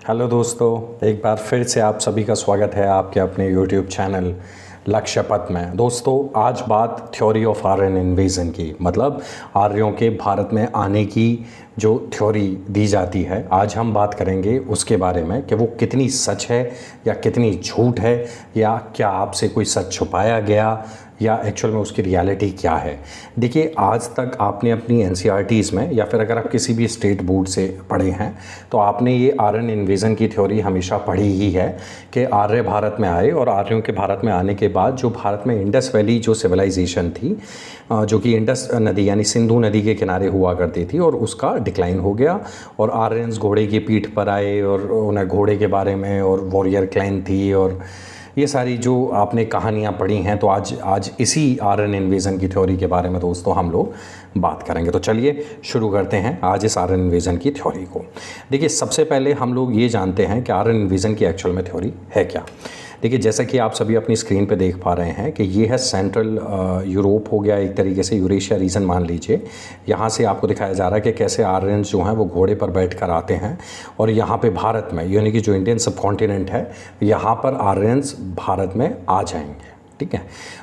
Hello दोस्तों, एक बार फिर से आप सभी का स्वागत है आपके अपने यूट्यूब चैनल लक्ष्य पथ में। दोस्तों, आज बात थ्योरी ऑफ आर्यन इन्वेजन की, मतलब आर्यों के भारत में आने की जो थ्योरी दी जाती है, आज हम बात करेंगे उसके बारे में कि वो कितनी सच है या कितनी झूठ है, या क्या आपसे कोई सच छुपाया गया, या एक्चुअल में उसकी रियलिटी क्या है। देखिए, आज तक आपने अपनी एनसीईआरटीज़ में या फिर अगर आप किसी भी स्टेट बोर्ड से पढ़े हैं तो आपने ये आर्यन इन्वेजन की थ्योरी हमेशा पढ़ी ही है कि आर्य भारत में आए और आर्यों के भारत में आने के बाद जो भारत में इंडस वैली जो सिविलाइजेशन थी, जो कि इंडस नदी यानी सिंधु नदी के किनारे हुआ करती थी, और उसका डिक्लाइन हो गया और आर्यंस घोड़े की पीठ पर आए और उन्हें घोड़े के बारे में और वॉरियर क्लैन थी और ये सारी जो आपने कहानियाँ पढ़ी हैं। तो आज इसी आर्यन इन्वेजन की थ्योरी के बारे में दोस्तों हम लोग बात करेंगे। तो चलिए शुरू करते हैं आज इस आर्यन इन्वेजन की थ्योरी को। देखिए, सबसे पहले हम लोग ये जानते हैं कि आर्यन इन्वेजन की एक्चुअल में थ्योरी है क्या। देखिए, जैसा कि आप सभी अपनी स्क्रीन पे देख पा रहे हैं कि ये है सेंट्रल यूरोप हो गया, एक तरीके से यूरेशिया रीजन मान लीजिए। यहाँ से आपको दिखाया जा रहा है कि कैसे आर्यंस जो हैं वो घोड़े पर बैठकर आते हैं और यहाँ पे भारत में, यानी कि जो इंडियन सब कॉन्टिनेंट है, यहाँ पर आर्यंस भारत में आ जाएंगे। ठीक है।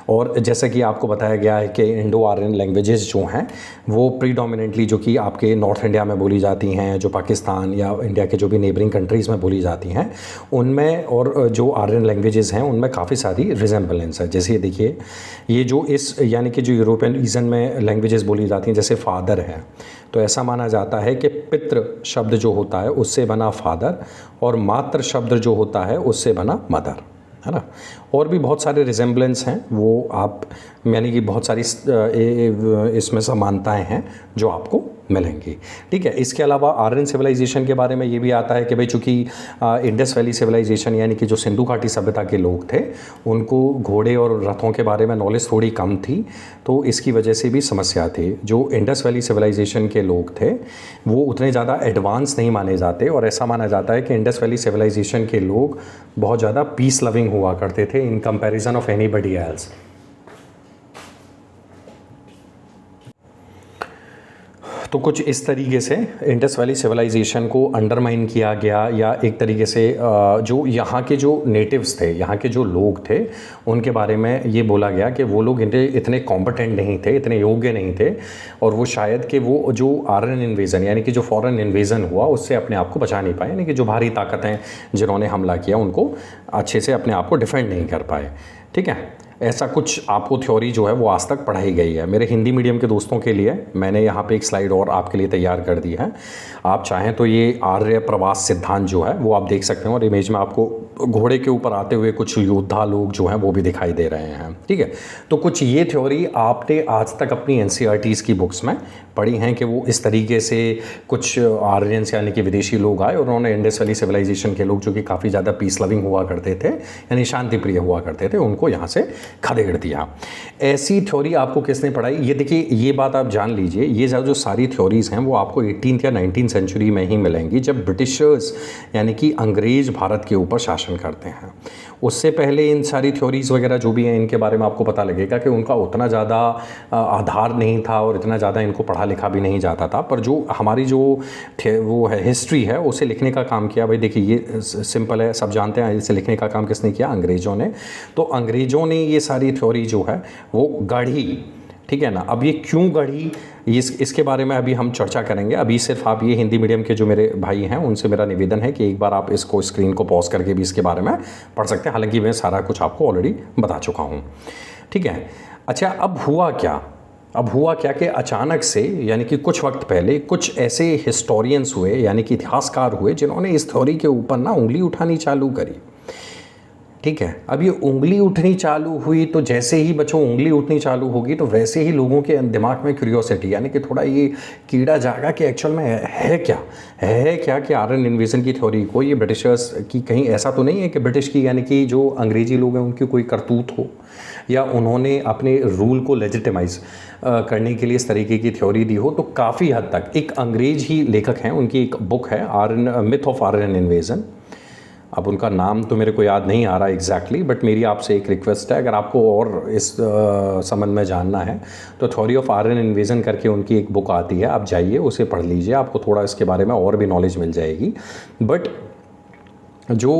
और जैसा कि आपको बताया गया है कि इंडो आर्यन लैंग्वेजेस जो हैं वो प्रीडोमिनेंटली जो कि आपके नॉर्थ इंडिया में बोली जाती हैं, जो पाकिस्तान या इंडिया के जो भी नेबरिंग कंट्रीज़ में बोली जाती हैं, उनमें और जो आर्यन लैंग्वेजेस हैं उनमें काफ़ी सारी रिजेंबलेंस है। जैसे देखिए, ये जो इस यानी कि जो यूरोपियन रीजन में लैंग्वेजेस बोली जाती हैं, जैसे फादर है, तो ऐसा माना जाता है कि पितृ शब्द जो होता है उससे बना फादर और मातृ शब्द जो होता है उससे बना मदर, है ना। और भी बहुत सारे रिजेंबलेंस हैं, वो आप यानी कि बहुत सारी इसमें समानताएं हैं जो आपको मिलेंगी। ठीक है। इसके अलावा आर्यन सिविलाइजेशन के बारे में ये भी आता है कि भाई चूँकि इंडस वैली सिविलाइजेशन यानी कि जो सिंधु घाटी सभ्यता के लोग थे उनको घोड़े और रथों के बारे में नॉलेज थोड़ी कम थी, तो इसकी वजह से भी समस्या थी। जो इंडस वैली सिविलाइजेशन के लोग थे वो उतने ज़्यादा एडवांस नहीं माने जाते, और ऐसा माना जाता है कि इंडस वैली सिविलाइजेशन के लोग बहुत ज़्यादा पीस लविंग हुआ करते थे in comparison of anybody else. तो कुछ इस तरीके से इंडस वैली सिविलाइजेशन को अंडरमाइन किया गया, या एक तरीके से जो यहाँ के जो नेटिव्स थे, यहाँ के जो लोग थे, उनके बारे में ये बोला गया कि वो लोग इतने कॉम्पिटेंट नहीं थे, इतने योग्य नहीं थे, और वो शायद कि वो जो आर्यन इन्वेजन यानी कि जो फॉरेन इन्वेजन हुआ उससे अपने आप को बचा नहीं पाए, यानी कि जो भारी ताकतें जिन्होंने हमला किया उनको अच्छे से अपने आप को डिफेंड नहीं कर पाए। ठीक है। ऐसा कुछ आपको थ्योरी जो है वो आज तक पढ़ाई गई है। मेरे हिंदी मीडियम के दोस्तों के लिए मैंने यहाँ पे एक स्लाइड और आपके लिए तैयार कर दी है। आप चाहें तो ये आर्य प्रवास सिद्धांत जो है वो आप देख सकते हैं, और इमेज में आपको घोड़े के ऊपर आते हुए कुछ योद्धा लोग जो हैं वो भी दिखाई दे रहे हैं। ठीक है। तो कुछ ये थ्योरी आपने आज तक अपनी एनसीईआरटीज़ की बुक्स में पढ़ी हैं कि वो इस तरीके से कुछ आर्यंस यानी कि विदेशी लोग आए और उन्होंने इंडस वैली सिविलाइजेशन के लोग जो कि काफ़ी ज़्यादा पीस लविंग हुआ करते थे यानी शांति प्रिय हुआ करते थे, उनको यहाँ से खदेड़ दिया। ऐसी थ्योरी आपको किसने पढ़ाई? ये देखिए, ये बात आप जान लीजिए, ये जो सारी थ्योरीज़ हैं वो आपको 18th या 19th सेंचुरी में ही मिलेंगी, जब ब्रिटिशर्स यानी कि अंग्रेज़ भारत के ऊपर शासन करते हैं। उससे पहले इन सारी थ्योरीज़ वगैरह जो भी हैं इनके बारे में आपको पता लगेगा कि उनका उतना ज़्यादा आधार नहीं था और इतना ज़्यादा इनको पढ़ा लिखा भी नहीं जाता था। पर जो हमारी जो वो है हिस्ट्री है उसे लिखने का काम किया। भाई देखिए, ये सिंपल है, सब जानते हैं, इसे लिखने का काम किसने किया? अंग्रेज़ों ने। तो अंग्रेज़ों ने ये सारी थ्योरी जो है वो गढ़ी। ठीक है ना। अब ये क्यों गढ़ी, इसके बारे में अभी हम चर्चा करेंगे। अभी सिर्फ आप ये हिंदी मीडियम के जो मेरे भाई हैं उनसे मेरा निवेदन है कि एक बार आप इसको स्क्रीन को पॉज करके भी इसके बारे में पढ़ सकते हैं, हालांकि मैं सारा कुछ आपको ऑलरेडी बता चुका हूँ। ठीक है। अच्छा, अब हुआ क्या कि अचानक से यानी कि कुछ वक्त पहले कुछ ऐसे हिस्टोरियंस हुए यानी कि इतिहासकार हुए जिन्होंने इस थ्योरी के ऊपर ना उंगली उठानी चालू करी। ठीक है। अब ये उंगली उठनी चालू हुई तो जैसे ही बच्चों उंगली उठनी चालू होगी तो वैसे ही लोगों के दिमाग में क्यूरियोसिटी यानी कि थोड़ा ये कीड़ा जागा कि एक्चुअल में है क्या कि आर्यन इन्वेजन की थ्योरी को ये ब्रिटिशर्स की, कहीं ऐसा तो नहीं है कि ब्रिटिश की यानी कि जो अंग्रेजी लोग हैं उनकी कोई करतूत हो, या उन्होंने अपने रूल को लेजिटिमाइज करने के लिए इस तरीके की थ्योरी दी हो। तो काफ़ी हद तक एक अंग्रेज ही लेखक हैं, उनकी एक बुक है Aryan myth of Aryan invasion. अब उनका नाम तो मेरे को याद नहीं आ रहा एग्जैक्टली, बट मेरी आपसे एक रिक्वेस्ट है, अगर आपको और इस संबंध में जानना है तो थ्योरी ऑफ आर्यन इन्वेजन करके उनकी एक बुक आती है, आप जाइए उसे पढ़ लीजिए, आपको थोड़ा इसके बारे में और भी नॉलेज मिल जाएगी। बट जो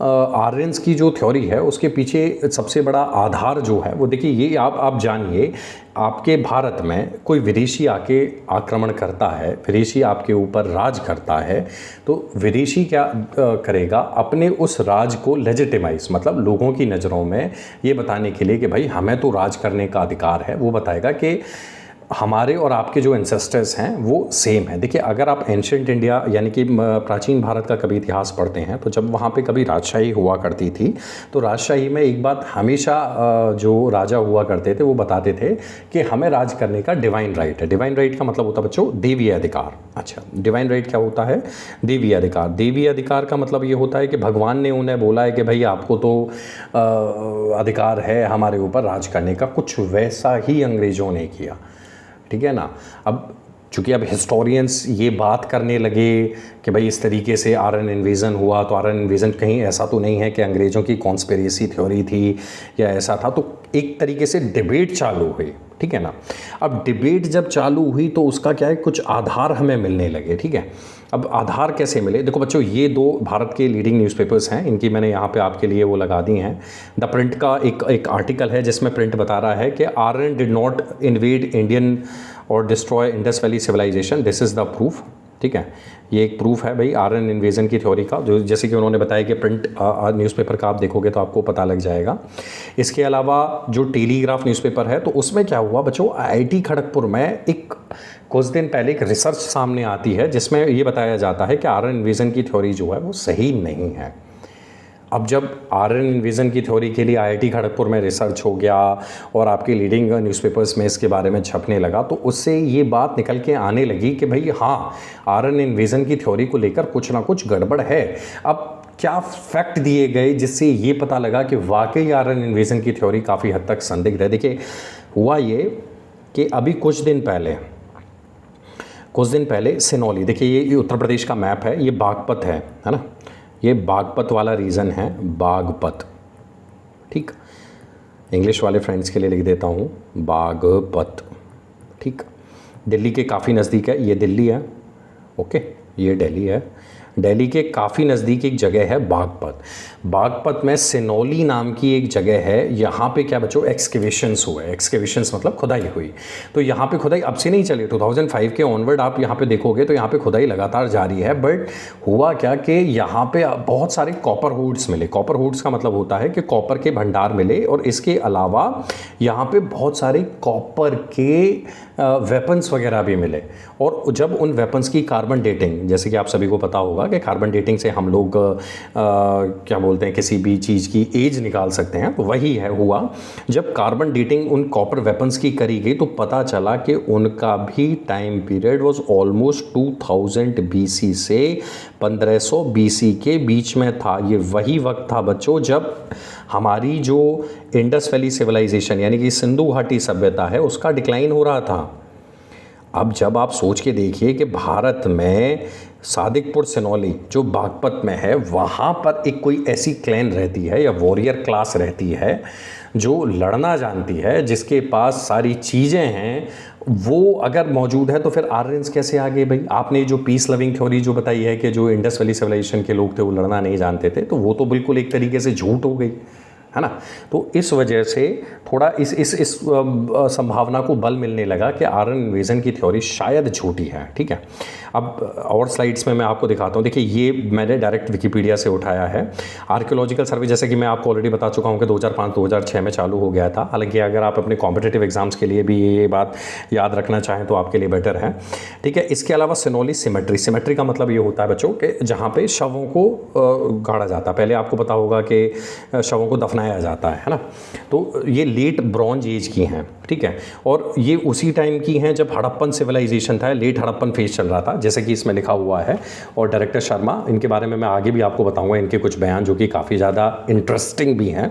आर्यंस की जो थ्योरी है उसके पीछे सबसे बड़ा आधार जो है वो देखिए, ये आप जानिए, आपके भारत में कोई विदेशी आके आक्रमण करता है, विदेशी आपके ऊपर राज करता है, तो विदेशी क्या करेगा, अपने उस राज को लेजिटिमाइज, मतलब लोगों की नज़रों में ये बताने के लिए कि भाई हमें तो राज करने का अधिकार है, वो बताएगा कि हमारे और आपके जो एंसेस्टर्स हैं वो सेम है। देखिए, अगर आप एंशिएंट इंडिया यानी कि प्राचीन भारत का कभी इतिहास पढ़ते हैं तो जब वहाँ पे कभी राजशाही हुआ करती थी तो राजशाही में एक बात हमेशा जो राजा हुआ करते थे वो बताते थे कि हमें राज करने का डिवाइन राइट है। डिवाइन राइट का मतलब होता है बच्चों देवीय अधिकार। अच्छा, डिवाइन राइट क्या होता है? देवीय अधिकार। देवीय अधिकार का मतलब ये होता है कि भगवान ने उन्हें बोला है कि भाई आपको तो अधिकार है हमारे ऊपर राज करने का। कुछ वैसा ही अंग्रेज़ों ने किया, ठीक है ना। अब चूँकि अब हिस्टोरियंस ये बात करने लगे कि भाई इस तरीके से आर्यन इन्वेजन हुआ, तो आर्यन इन्वेजन कहीं ऐसा तो नहीं है कि अंग्रेज़ों की कॉन्स्पिरेसी थ्योरी थी या ऐसा था, तो एक तरीके से डिबेट चालू हुई, ठीक है ना। अब डिबेट जब चालू हुई तो उसका क्या है, कुछ आधार हमें मिलने लगे, ठीक है। अब आधार कैसे मिले? देखो बच्चों, ये दो भारत के लीडिंग न्यूज़पेपर्स हैं, इनकी मैंने यहाँ पे आपके लिए वो लगा दी हैं। द प्रिंट का एक आर्टिकल है जिसमें प्रिंट बता रहा है कि Aryan did not invade Indian और destroy Indus valley civilisation, this is the proof, ठीक है। ये एक प्रूफ है भाई आर्यन इन्वेजन की थ्योरी का, जो जैसे कि उन्होंने बताया कि प्रिंट न्यूज़पेपर का आप देखोगे तो आपको पता लग जाएगा। इसके अलावा जो टेलीग्राफ न्यूज़पेपर है तो उसमें क्या हुआ बच्चों, IIT खड़गपुर में एक कुछ दिन पहले एक रिसर्च सामने आती है जिसमें ये बताया जाता है कि आर्यन इन्वेजन की थ्योरी जो है वो सही नहीं है। अब जब आर्यन इन्वेजन की थ्योरी के लिए IIT खड़गपुर में रिसर्च हो गया और आपके लीडिंग न्यूज़पेपर्स में इसके बारे में छपने लगा, तो उससे ये बात निकल के आने लगी कि भाई हाँ, आर्यन इन्वेजन की थ्योरी को लेकर कुछ ना कुछ गड़बड़ है। अब क्या फैक्ट दिए गए जिससे ये पता लगा कि वाकई आर्यन इन्वेजन की थ्योरी काफ़ी हद तक संदिग्ध है। देखिए, हुआ ये कि अभी कुछ दिन पहले सिनौली, देखिए ये उत्तर प्रदेश का मैप है, ये बागपत है ना, ये बागपत वाला रीजन है, बागपत, ठीक। इंग्लिश वाले फ्रेंड्स के लिए लिख देता हूँ बागपत, ठीक। दिल्ली के काफ़ी नज़दीक है, ये दिल्ली है, ओके, ये दिल्ली है। दिल्ली के काफ़ी नज़दीक एक जगह है बागपत। बागपत में सिनौली नाम की एक जगह है, यहाँ पे क्या बच्चों एक्सकेवेशंस हुए। एक्सकेवेशंस मतलब खुदाई हुई। तो यहाँ पे खुदाई अब से नहीं चली, 2005 के ऑनवर्ड आप यहाँ पे देखोगे तो यहाँ पे खुदाई लगातार जारी है। बट हुआ क्या कि यहाँ पे बहुत सारे कॉपर होड्स मिले। कॉपर होड्स का मतलब होता है कि कॉपर के भंडार मिले, और इसके अलावा यहाँ पे बहुत सारे कॉपर के वेपन्स वगैरह भी मिले। और जब उन वेपन्स की कार्बन डेटिंग, जैसे कि आप सभी को पता होगा कि कार्बन डेटिंग से हम लोग क्या बोलते हैं, किसी भी चीज़ की एज निकाल सकते हैं, तो वही है हुआ। जब कार्बन डेटिंग उन कॉपर वेपन्स की करी गई तो पता चला कि उनका भी time period was almost 2000 BC से 1500 BC के बीच में था। ये वही वक्त था बच्चों जब हमारी जो इंडस वैली सिविलाइजेशन यानी कि सिंधु घाटी सभ्यता है उसका डिक्लाइन हो रहा था। अब जब आप सोच के देखिए कि भारत में सादिकपुर सिनौली जो बागपत में है, वहाँ पर एक कोई ऐसी क्लैन रहती है या वॉरियर क्लास रहती है जो लड़ना जानती है, जिसके पास सारी चीज़ें हैं, वो अगर मौजूद है तो फिर आर्यंस कैसे आ गए भाई? आपने जो पीस लविंग थ्योरी जो बताई है कि जो इंडस वैली सिविलाइजेशन के लोग थे वो लड़ना नहीं जानते थे, तो वो तो बिल्कुल एक तरीके से झूठ हो गई, है ना। तो इस वजह से थोड़ा इस संभावना को बल मिलने लगा कि आर्यन इन्वेजन की थ्योरी शायद झूठी है, ठीक है। अब और स्लाइड्स में मैं आपको दिखाता हूँ। देखिए, ये मैंने डायरेक्ट विकिपीडिया से उठाया है। आर्कियोलॉजिकल सर्वे, जैसे कि मैं आपको ऑलरेडी बता चुका हूँ कि 2005-2006 में चालू हो गया था। हालांकि अगर आप अपने कॉम्पिटिटिव एग्जाम्स के लिए भी ये बात याद रखना चाहें तो आपके लिए बेटर है, ठीक है। इसके अलावा सिनौली सिमेट्री का मतलब ये होता है बच्चों कि जहाँ पे शवों को गाड़ा जाता है। पहले आपको पता होगा कि शवों को दफनाया जाता है ना। तो ये लेट ब्रॉन्ज एज की हैं, ठीक है। और ये उसी टाइम की हैं जब हड़प्पन सिविलाइजेशन था, लेट हड़प्पन फेज चल रहा था, जैसे कि इसमें लिखा हुआ है। और डायरेक्टर शर्मा, इनके बारे में मैं आगे भी आपको बताऊंगा, इनके कुछ बयान जो कि काफ़ी ज़्यादा इंटरेस्टिंग भी हैं,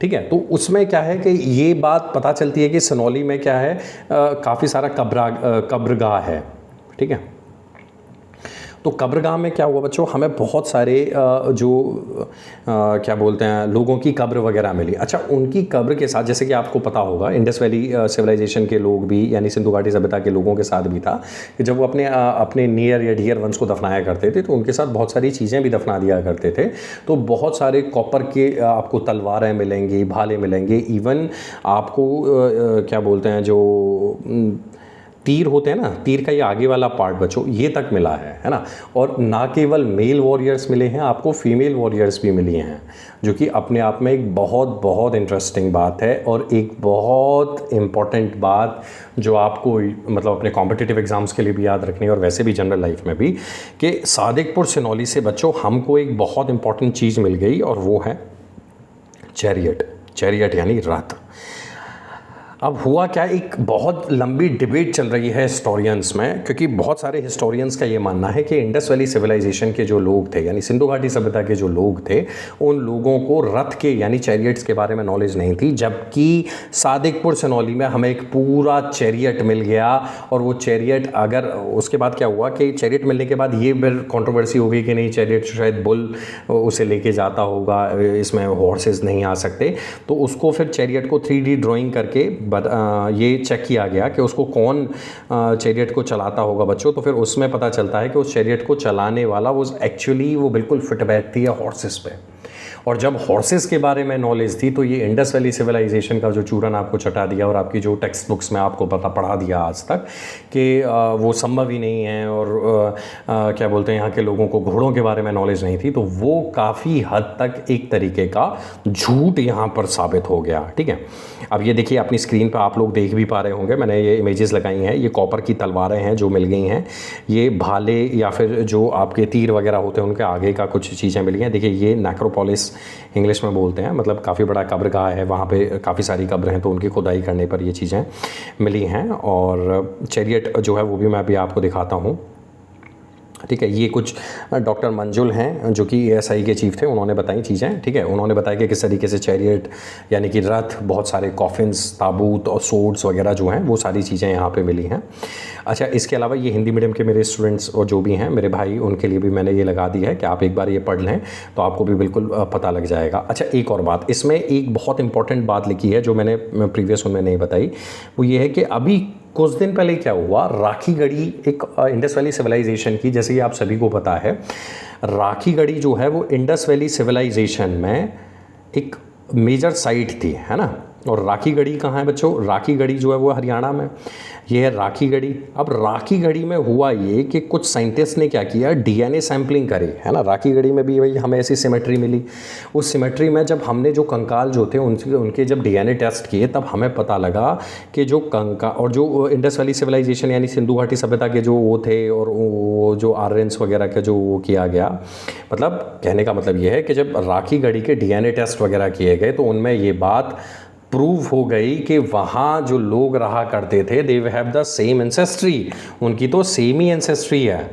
ठीक है। तो उसमें क्या है कि ये बात पता चलती है कि सिनौली में क्या है, काफ़ी सारा कब्रगाह है, ठीक है। तो तो कब्रगाह में क्या हुआ बच्चों, हमें बहुत सारे क्या बोलते हैं लोगों की कब्र वगैरह मिली। अच्छा, उनकी कब्र के साथ जैसे कि आपको पता होगा इंडस वैली सिविलाइजेशन के लोग भी यानी सिंधु घाटी सभ्यता के लोगों के साथ भी था कि जब वो अपने नियर या डियर वंस को दफनाया करते थे तो उनके साथ बहुत सारी चीज़ें भी दफना दिया करते थे। तो बहुत सारे कॉपर के आपको तलवारें मिलेंगी, भाले मिलेंगे, इवन आपको क्या बोलते हैं जो तीर होते हैं ना, तीर का ये आगे वाला पार्ट बच्चों ये तक मिला है ना। और ना केवल मेल वॉरियर्स मिले हैं, आपको फीमेल वॉरियर्स भी मिली हैं, जो कि अपने आप में एक बहुत बहुत इंटरेस्टिंग बात है। और एक बहुत इम्पॉर्टेंट बात जो आपको मतलब अपने कॉम्पिटिटिव एग्जाम्स के लिए भी याद रखनी है और वैसे भी जनरल लाइफ में भी, कि सादिकपुर सिनौली से बच्चों हमको एक बहुत इंपॉर्टेंट चीज़ मिल गई और वो है चैरियट। चैरियट यानी रथ। अब हुआ क्या, एक बहुत लंबी डिबेट चल रही है हिस्टोरियंस में, क्योंकि बहुत सारे हिस्टोरियंस का ये मानना है कि इंडस वैली सिविलाइजेशन के जो लोग थे यानी सिंधु घाटी सभ्यता के जो लोग थे उन लोगों को रथ के यानी चैरियट्स के बारे में नॉलेज नहीं थी, जबकि सादिकपुर सिनौली में हमें एक पूरा चैरियट मिल गया। और वो चैरियट अगर उसके बाद क्या हुआ कि चैरियट मिलने के बाद ये फिर कंट्रोवर्सी हो गई कि नहीं चैरियट शायद बुल उसे लेके जाता होगा, इसमें हॉर्सेस नहीं आ सकते। तो उसको फिर चैरियट को 3D ड्राइंग करके ये चेक किया गया कि उसको कौन चैरियट को चलाता होगा बच्चों। तो फिर उसमें पता चलता है कि उस चैरियट को चलाने वाला वो एक्चुअली वो बिल्कुल फिट बैठती है हॉर्सेस पे। और जब हॉर्सेस के बारे में नॉलेज थी तो ये इंडस वैली सिविलाइजेशन का जो चूरन आपको चटा दिया और आपकी जो टेक्स्ट बुक्स में आपको पढ़ा दिया आज तक कि वो संभव ही नहीं है। और क्या बोलते हैं यहाँ के लोगों को घोड़ों के बारे में नॉलेज नहीं थी, तो वो काफ़ी हद तक एक तरीके का झूठ यहाँ पर साबित हो गया। ठीक है, अब ये देखिए अपनी स्क्रीन पर आप लोग देख भी पा रहे होंगे, मैंने ये इमेजेस लगाई हैं। ये कॉपर की तलवारें हैं जो मिल गई हैं, ये भाले या फिर जो आपके तीर वगैरह होते हैं उनके आगे का कुछ चीज़ें मिली हैं। देखिए ये नेक्रोपोलिस इंग्लिश में बोलते हैं, मतलब काफ़ी बड़ा कब्रगाह है, वहाँ पे काफ़ी सारी कब्र हैं, तो उनकी खुदाई करने पर ये चीज़ें मिली हैं। और चैरियट जो है वो भी मैं अभी आपको दिखाता हूँ। ठीक है, ये कुछ डॉक्टर मंजुल हैं जो कि ASI के चीफ थे, उन्होंने बताई चीज़ें। ठीक है, उन्होंने बताया कि किस तरीके से चैरियट यानी कि रथ, बहुत सारे कॉफिन्स, ताबूत और सोर्ड्स वगैरह जो हैं वो सारी चीज़ें यहाँ पे मिली हैं। अच्छा, इसके अलावा ये हिंदी मीडियम के मेरे स्टूडेंट्स और जो भी हैं मेरे भाई, उनके लिए भी मैंने ये लगा दी है कि आप एक बार ये पढ़ लें तो आपको भी बिल्कुल पता लग जाएगा। अच्छा, एक और बात, इसमें एक बहुत इंपॉर्टेंट बात लिखी है जो मैंने प्रीवियस उनमें नहीं बताई, वो ये है कि अभी कुछ दिन पहले क्या हुआ, राखी गढ़ी एक इंडस वैली सिविलाइजेशन की, जैसे कि आप सभी को पता है, राखी गढ़ी जो है वो इंडस वैली सिविलाइजेशन में एक मेजर साइट थी, है ना। और राखी गढ़ी कहाँ है बच्चों, राखी गढ़ी जो है वो हरियाणा में, ये है राखी गढ़ी। अब राखी गढ़ी में हुआ ये कि कुछ साइंटिस्ट ने क्या किया, DNA सैम्पलिंग करी, है ना। राखी गढ़ी में भी वही हमें ऐसी सिमेट्री मिली। उस सिमेट्री में जब हमने जो कंकाल जो थे उनके जब DNA टेस्ट किए तब हमें पता लगा कि जो कंकाल और जो इंडस वैली सिविलाइजेशन यानी सिंधु घाटी सभ्यता के जो वो थे और वो जो आर्यंस वगैरह का जो वो किया गया, मतलब कहने का मतलब ये है कि जब राखी गढ़ी के DNA टेस्ट वगैरह किए गए तो उनमें ये बात प्रूव हो गई कि वहाँ जो लोग रहा करते थे they have the same ancestry, उनकी तो सेम ही एंसेस्ट्री है।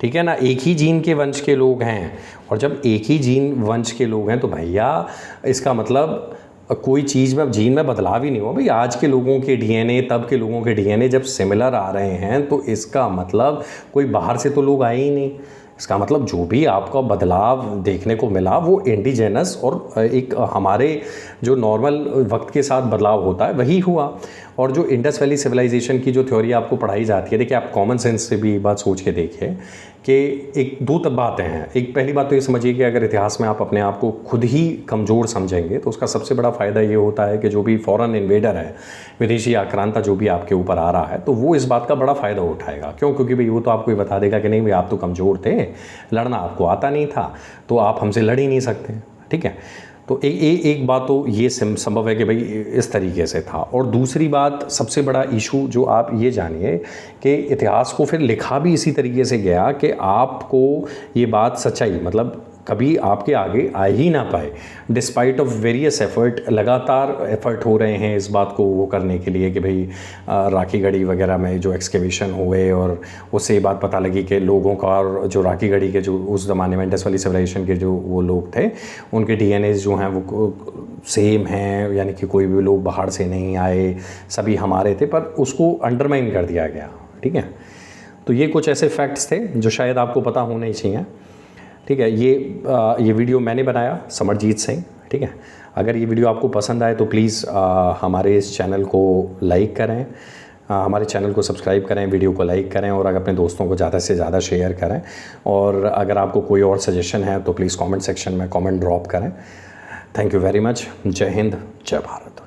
ठीक है ना, एक ही जीन के वंश के लोग हैं। और जब एक ही जीन वंश के लोग हैं तो भैया इसका मतलब कोई चीज़ में जीन में बदलाव ही नहीं हुआ। भाई आज के लोगों के DNA तब के लोगों के DNA जब सिमिलर आ रहे हैं तो इसका मतलब कोई बाहर से तो लोग आए ही नहीं। इसका मतलब जो भी आपका बदलाव देखने को मिला वो इंडिजेनस और एक हमारे जो नॉर्मल वक्त के साथ बदलाव होता है वही हुआ। और जो इंडस वैली सिविलाइजेशन की जो थ्योरी आपको पढ़ाई जाती है, देखिए आप कॉमन सेंस से भी बात सोच के देखिए कि एक दो बातें हैं। एक पहली बात तो ये समझिए कि अगर इतिहास में आप अपने आप को खुद ही कमज़ोर समझेंगे तो उसका सबसे बड़ा फ़ायदा ये होता है कि जो भी फॉरेन इन्वेडर है, विदेशी आक्रांता जो भी आपके ऊपर आ रहा है, तो वो इस बात का बड़ा फ़ायदा उठाएगा। क्यों? क्योंकि भाई वो तो आपको ये बता देगा कि नहीं भाई आप तो कमज़ोर थे, लड़ना आपको आता नहीं था, तो आप हमसे लड़ ही नहीं सकते। ठीक है, तो एक बात तो ये संभव है कि भाई इस तरीके से था। और दूसरी बात, सबसे बड़ा इशू जो आप ये जानिए कि इतिहास को फिर लिखा भी इसी तरीके से गया कि आपको ये बात सच्चाई मतलब कभी आपके आगे आ ही ना पाए। डिस्पाइट ऑफ वेरियस एफर्ट, लगातार एफर्ट हो रहे हैं इस बात को वो करने के लिए कि भाई राखी गढ़ी वगैरह में जो एक्सकेवेशन हुए और उससे ये बात पता लगी कि लोगों का और जो राखी गढ़ी के जो उस ज़माने में इंडस वैली सिविलाइजेशन के जो वो लोग थे उनके DNA जो हैं वो सेम हैं, यानी कि कोई भी लोग बाहर से नहीं आए, सभी हमारे थे, पर उसको अंडरमाइन कर दिया गया। ठीक है, तो ये कुछ ऐसे फैक्ट्स थे जो शायद आपको पता होने ही चाहिए। ठीक है, ये वीडियो मैंने बनाया, समरजीत सिंह। ठीक है, अगर ये वीडियो आपको पसंद आए तो प्लीज़ हमारे इस चैनल को लाइक करें, हमारे चैनल को सब्सक्राइब करें, वीडियो को लाइक करें और अगर अपने दोस्तों को ज़्यादा से ज़्यादा शेयर करें। और अगर आपको कोई और सजेशन है तो प्लीज़ कमेंट सेक्शन में कमेंट ड्रॉप करें। Thank you very much. जय हिंद, जय भारत।